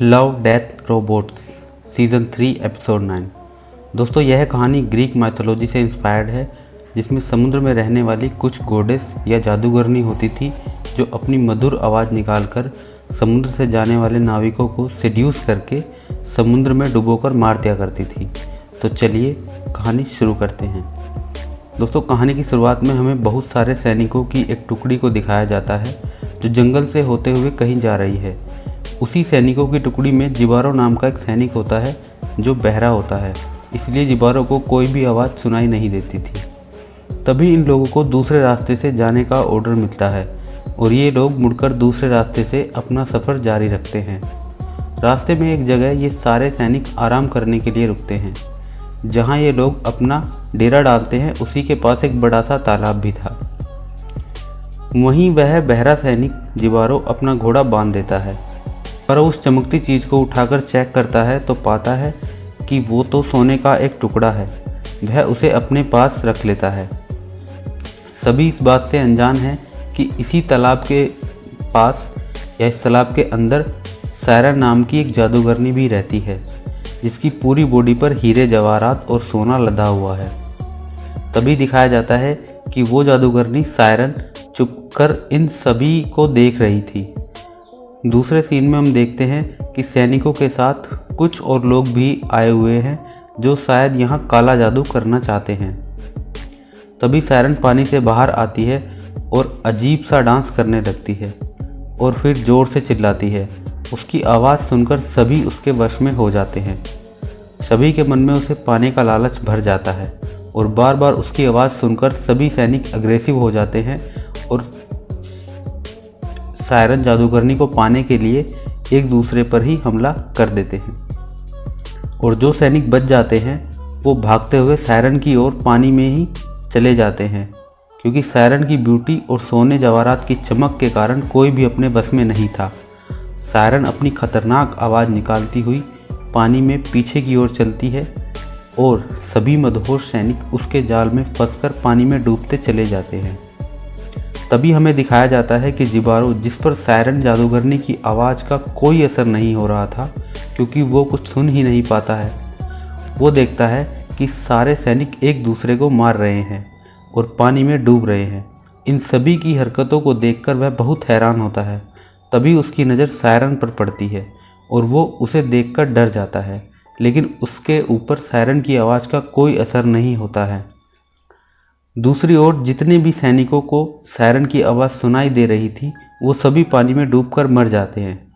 Love death robots season 3 episode 9। दोस्तों, यह कहानी ग्रीक माइथोलॉजी से इंस्पायर्ड है, जिसमें समुद्र में रहने वाली कुछ गॉडेस या जादूगरनी होती थी जो अपनी मधुर आवाज़ निकालकर समुद्र से जाने वाले नाविकों को सेड्यूस करके समुद्र में डुबोकर मार दिया करती थी। तो चलिए कहानी शुरू करते हैं। दोस्तों, कहानी की शुरुआत में हमें बहुत सारे सैनिकों की एक टुकड़ी को दिखाया जाता है जो जंगल से होते हुए कहीं जा रही है। उसी सैनिकों की टुकड़ी में जिबारो नाम का एक सैनिक होता है जो बहरा होता है, इसलिए जिबारो को कोई भी आवाज़ सुनाई नहीं देती थी। तभी इन लोगों को दूसरे रास्ते से जाने का ऑर्डर मिलता है और ये लोग मुड़कर दूसरे रास्ते से अपना सफ़र जारी रखते हैं। रास्ते में एक जगह ये सारे सैनिक आराम करने के लिए रुकते हैं। जहाँ ये लोग अपना डेरा डालते हैं उसी के पास एक बड़ा सा तालाब भी था। वहीं वह बहरा सैनिक जिबारो अपना घोड़ा बांध देता है पर उस चमकती चीज़ को उठाकर चेक करता है तो पाता है कि वो तो सोने का एक टुकड़ा है। वह उसे अपने पास रख लेता है। सभी इस बात से अनजान हैं कि इसी तालाब के पास या इस तालाब के अंदर सायरन नाम की एक जादूगरनी भी रहती है, जिसकी पूरी बॉडी पर हीरे जवाहरात और सोना लदा हुआ है। तभी दिखाया जाता है कि वो जादूगरनी सायरन चुपकर इन सभी को देख रही थी। दूसरे सीन में हम देखते हैं कि सैनिकों के साथ कुछ और लोग भी आए हुए हैं जो शायद यहाँ काला जादू करना चाहते हैं। तभी सायरन पानी से बाहर आती है और अजीब सा डांस करने लगती है और फिर ज़ोर से चिल्लाती है। उसकी आवाज़ सुनकर सभी उसके वश में हो जाते हैं। सभी के मन में उसे पाने का लालच भर जाता है और बार बार उसकी आवाज़ सुनकर सभी सैनिक अग्रेसिव हो जाते हैं और सायरन जादूगरनी को पाने के लिए एक दूसरे पर ही हमला कर देते हैं। और जो सैनिक बच जाते हैं वो भागते हुए सायरन की ओर पानी में ही चले जाते हैं, क्योंकि सायरन की ब्यूटी और सोने जवाहरात की चमक के कारण कोई भी अपने बस में नहीं था। सायरन अपनी खतरनाक आवाज़ निकालती हुई पानी में पीछे की ओर चलती है और सभी मदहोश सैनिक उसके जाल में फंसकर पानी में डूबते चले जाते हैं। तभी हमें दिखाया जाता है कि जिबारो, जिस पर सायरन जादूगरनी की आवाज़ का कोई असर नहीं हो रहा था क्योंकि वो कुछ सुन ही नहीं पाता है, वो देखता है कि सारे सैनिक एक दूसरे को मार रहे हैं और पानी में डूब रहे हैं। इन सभी की हरकतों को देखकर वह बहुत हैरान होता है। तभी उसकी नज़र सायरन पर पड़ती है और वो उसे देखकर डर जाता है, लेकिन उसके ऊपर सायरन की आवाज़ का कोई असर नहीं होता है। दूसरी ओर जितने भी सैनिकों को सायरन की आवाज़ सुनाई दे रही थी वो सभी पानी में डूबकर मर जाते हैं।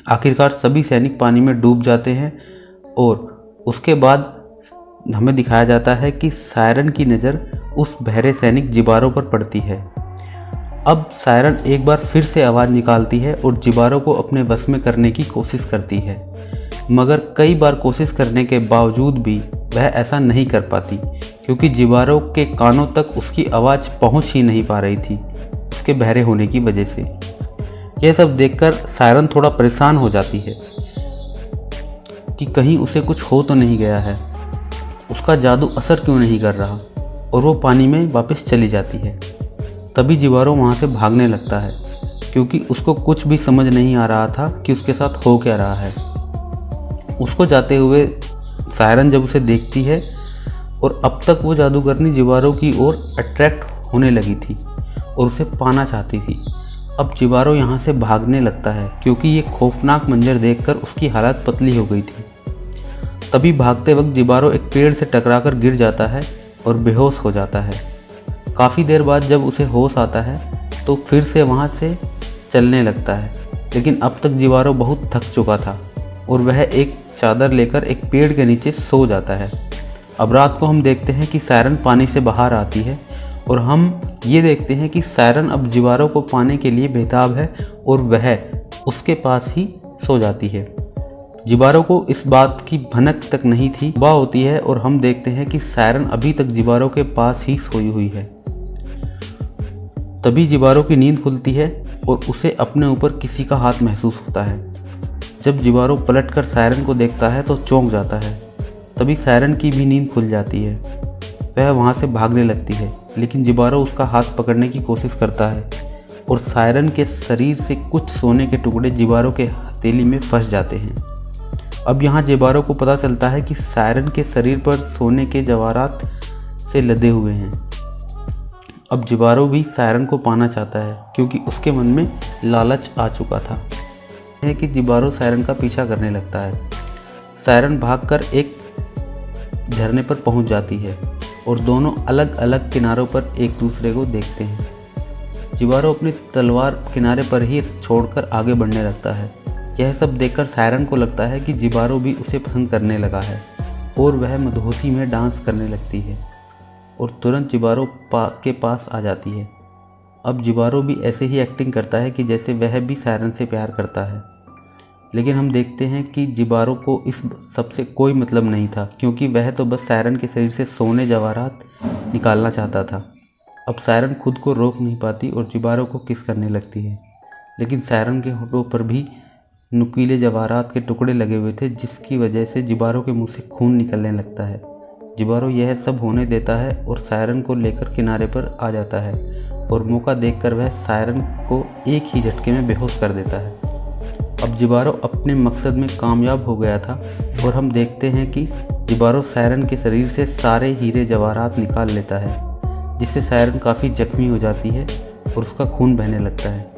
आखिरकार सभी सैनिक पानी में डूब जाते हैं और उसके बाद हमें दिखाया जाता है कि सायरन की नज़र उस बहरे सैनिक जिबारो पर पड़ती है। अब सायरन एक बार फिर से आवाज़ निकालती है और जिबारो को अपने वश में करने की कोशिश करती है, मगर कई बार कोशिश करने के बावजूद भी वह ऐसा नहीं कर पाती, क्योंकि जिबारो के कानों तक उसकी आवाज़ पहुंच ही नहीं पा रही थी उसके बहरे होने की वजह से। यह सब देखकर सायरन थोड़ा परेशान हो जाती है कि कहीं उसे कुछ हो तो नहीं गया है, उसका जादू असर क्यों नहीं कर रहा, और वो पानी में वापस चली जाती है। तभी जिबारो वहाँ से भागने लगता है क्योंकि उसको कुछ भी समझ नहीं आ रहा था कि उसके साथ हो क्या रहा है। उसको जाते हुए सायरन जब उसे देखती है और अब तक वो जादूगरनी जिबारो की ओर अट्रैक्ट होने लगी थी और उसे पाना चाहती थी। अब जिबारो यहाँ से भागने लगता है क्योंकि ये खौफनाक मंजर देखकर उसकी हालत पतली हो गई थी। तभी भागते वक्त जिबारो एक पेड़ से टकराकर गिर जाता है और बेहोश हो जाता है। काफ़ी देर बाद जब उसे होश आता है तो फिर से वहाँ से चलने लगता है, लेकिन अब तक जिबारो बहुत थक चुका था और वह एक चादर लेकर एक पेड़ के नीचे सो जाता है। अब रात को हम देखते हैं कि सायरन पानी से बाहर आती है और हम ये देखते हैं कि सायरन अब जिबारो को पाने के लिए बेताब है और वह उसके पास ही सो जाती है। जिबारो को इस बात की भनक तक नहीं थी। सुबह होती है और हम देखते हैं कि सायरन अभी तक जिबारो के पास ही सोई हुई है। तभी जिबारो की नींद खुलती है और उसे अपने ऊपर किसी का हाथ महसूस होता है। जब जिबारो पलटकर सायरन को देखता है तो चौंक जाता है। तभी सायरन की भी नींद खुल जाती है। वह वहाँ से भागने लगती है, लेकिन जिबारो उसका हाथ पकड़ने की कोशिश करता है और सायरन के शरीर से कुछ सोने के टुकड़े जिबारो के हथेली में फंस जाते हैं। अब यहाँ जिबारो को पता चलता है कि सायरन के शरीर पर सोने के जवाहरात से लदे हुए हैं। अब जिबारो भी सायरन को पाना चाहता है क्योंकि उसके मन में लालच आ चुका था। है कि जिबारो सायरन का पीछा करने लगता है। सायरन भागकर एक झरने पर पहुंच जाती है और दोनों अलग अलग किनारों पर एक दूसरे को देखते हैं। जिबारो अपनी तलवार किनारे पर ही छोड़कर आगे बढ़ने लगता है। यह सब देखकर सायरन को लगता है कि जिबारो भी उसे पसंद करने लगा है और वह मदहोशी में डांस करने लगती है और तुरंत जिबारो के पास आ जाती है। अब जिबारो भी ऐसे ही एक्टिंग करता है कि जैसे वह भी सायरन से प्यार करता है, लेकिन हम देखते हैं कि जिबारो को इस सब से कोई मतलब नहीं था क्योंकि वह तो बस सायरन के शरीर से सोने जवाहरात निकालना चाहता था। अब सायरन खुद को रोक नहीं पाती और जिबारो को किस करने लगती है, लेकिन सायरन के होठों पर भी नुकीले जवाहरात के टुकड़े लगे हुए थे जिसकी वजह से जिबारो के मुंह से खून निकलने लगता है। जिबारो यह सब होने देता है और सायरन को लेकर किनारे पर आ जाता है और मौका देखकर वह सायरन को एक ही झटके में बेहोश कर देता है। अब जिबारो अपने मकसद में कामयाब हो गया था और हम देखते हैं कि जिबारो सायरन के शरीर से सारे हीरे जवाहरात निकाल लेता है, जिससे सायरन काफ़ी जख्मी हो जाती है और उसका खून बहने लगता है।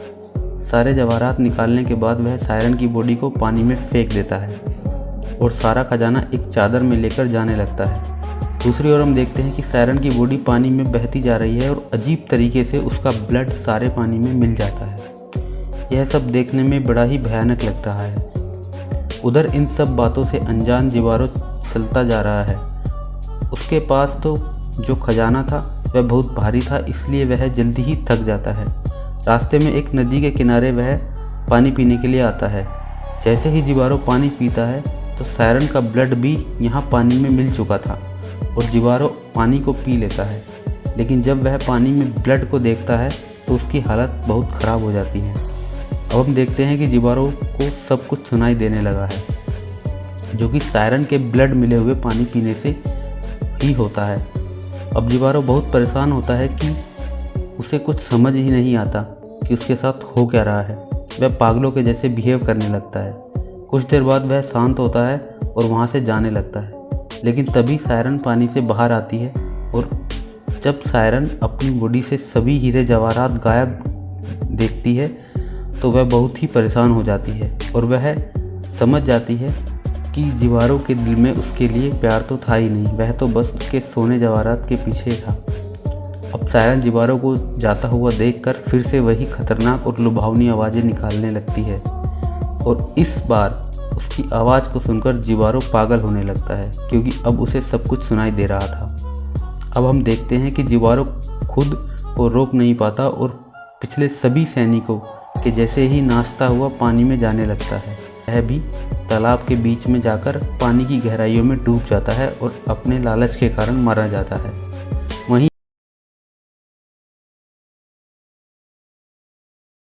सारे जवाहरात निकालने के बाद वह सायरन की बॉडी को पानी में फेंक देता है और सारा खजाना एक चादर में लेकर जाने लगता है। दूसरी ओर हम देखते हैं कि सायरन की बॉडी पानी में बहती जा रही है और अजीब तरीके से उसका ब्लड सारे पानी में मिल जाता है। यह सब देखने में बड़ा ही भयानक लग रहा है। उधर इन सब बातों से अनजान जिबारो चलता जा रहा है। उसके पास तो जो खजाना था वह बहुत भारी था, इसलिए वह जल्दी ही थक जाता है। रास्ते में एक नदी के किनारे वह पानी पीने के लिए आता है। जैसे ही जिबारो पानी पीता है तो सायरन का ब्लड भी यहाँ पानी में मिल चुका था और जिबारो पानी को पी लेता है, लेकिन जब वह पानी में ब्लड को देखता है तो उसकी हालत बहुत ख़राब हो जाती है। अब हम देखते हैं कि जिबारो को सब कुछ सुनाई देने लगा है, जो कि सायरन के ब्लड मिले हुए पानी पीने से ही होता है। अब जिबारो बहुत परेशान होता है कि उसे कुछ समझ ही नहीं आता कि उसके साथ हो क्या रहा है। वह पागलों के जैसे बिहेव करने लगता है। कुछ देर बाद वह शांत होता है और वहाँ से जाने लगता है, लेकिन तभी सायरन पानी से बाहर आती है और जब सायरन अपनी बॉडी से सभी हीरे जवाहरात गायब देखती है तो वह बहुत ही परेशान हो जाती है और वह समझ जाती है कि जिबारो के दिल में उसके लिए प्यार तो था ही नहीं, वह तो बस उसके सोने जवाहरात के पीछे था। अब सायरन जिबारो को जाता हुआ देखकर फिर से वही खतरनाक और लुभावनी आवाज़ें निकालने लगती है और इस बार उसकी आवाज़ को सुनकर जिबारो पागल होने लगता है क्योंकि अब उसे सब कुछ सुनाई दे रहा था। अब हम देखते हैं कि जिबारो खुद को रोक नहीं पाता और पिछले सभी सैनिकों के जैसे ही नाचता हुआ पानी में जाने लगता है। वह भी तालाब के बीच में जाकर पानी की गहराइयों में डूब जाता है और अपने लालच के कारण मारा जाता है।